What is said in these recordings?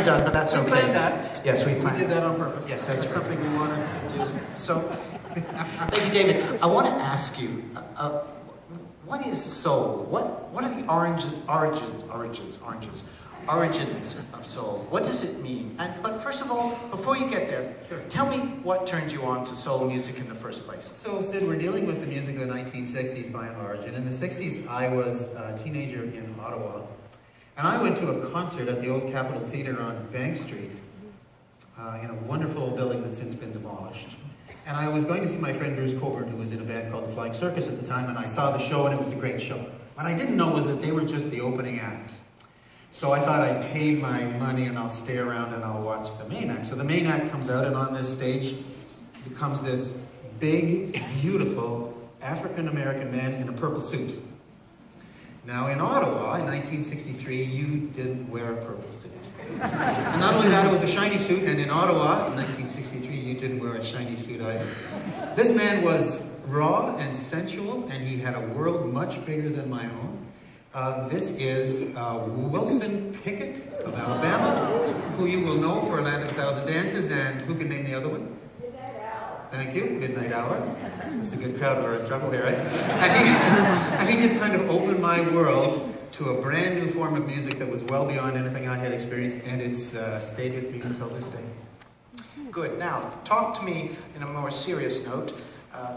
done, but that's We okay. planned that. Yes, we We planned did that on purpose. Yes, that's right. something we wanted to do. So, thank you, David. I want to ask you, what is soul? What are the origins of soul? What does it mean? But first of all, before you get there, tell me what turned you on to soul music in the first place. So, Sid, we're dealing with the music of the 1960s by and large. And in the 60s, I was a teenager in Ottawa. And I went to a concert at the old Capitol Theatre on Bank Street in a wonderful building that's since been demolished. And I was going to see my friend Bruce Coburn, who was in a band called the Flying Circus at the time, and I saw the show, and it was a great show. What I didn't know was that they were just the opening act. So I thought I'd paid my money, and I'll stay around and I'll watch the main act. So the main act comes out, and on this stage becomes this big, beautiful African-American man in a purple suit. Now, in Ottawa, in 1963, you didn't wear a purple suit. And not only that, it was a shiny suit, and in Ottawa, in 1963, you didn't wear a shiny suit either. This man was raw and sensual, and he had a world much bigger than my own. This is Wilson Pickett of Alabama, who you will know for Land of a Thousand Dances, and who can name the other one? Midnight Hour. Thank you, Midnight Hour. This is a good crowd, we're in trouble here, right? And he just kind of opened my world to a brand new form of music that was well beyond anything I had experienced, and it's stayed with me until this day. Good. Now, talk to me in a more serious note,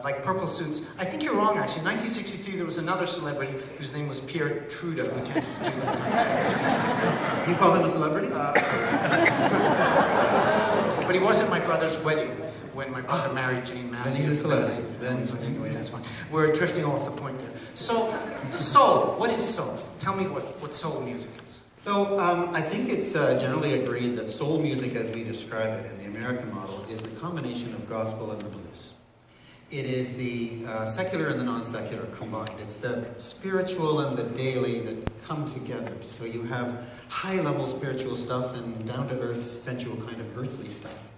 like purple suits. I think you're wrong, actually. In 1963, there was another celebrity whose name was Pierre Trudeau, who tended to do that kind of stuff. You call him a celebrity? But he was at my brother's wedding when my brother married Jane Massey. Then he's a celebrity. But anyway, that's fine. We're drifting off the point there. So, soul. What is soul? Tell me what soul music is. So, I think it's generally agreed that soul music, as we describe it in the American model, is a combination of gospel and the blues. It is the secular and the non-secular combined. It's the spiritual and the daily that come together. So you have high-level spiritual stuff and down-to-earth, sensual kind of earthly stuff.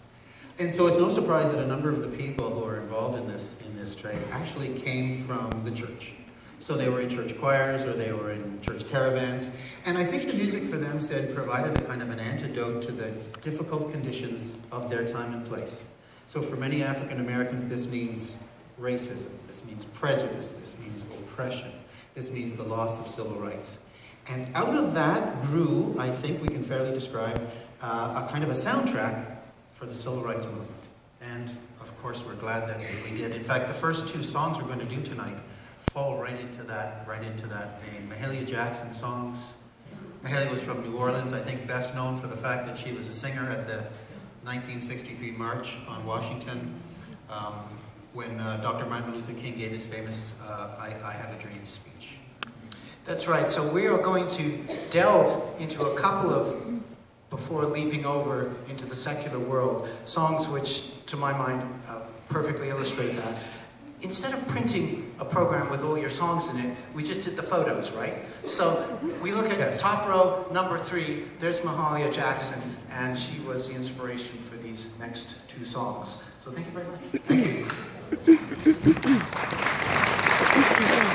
And so it's no surprise that a number of the people who are involved in this trade actually came from the church. So they were in church choirs or they were in church caravans. And I think the music for them, Sid, provided a kind of an antidote to the difficult conditions of their time and place. So for many African Americans, this means racism, this means prejudice, this means oppression, this means the loss of civil rights. And out of that grew, I think we can fairly describe, a kind of a soundtrack for the civil rights movement. And of course, we're glad that we did. In fact, the first two songs we're going to do tonight fall right into that vein. Mahalia Jackson songs. Mahalia was from New Orleans, I think best known for the fact that she was a singer at the 1963 March on Washington, when Dr. Martin Luther King gave his famous I Have a Dream speech. That's right. So we are going to delve into a couple of, before leaping over into the secular world, songs which, to my mind, perfectly illustrate that. Instead of printing a program with all your songs in it, we just did the photos, right? So we look at top row, number 3, there's Mahalia Jackson, and she was the inspiration for these next two songs. So thank you very much. Thank you.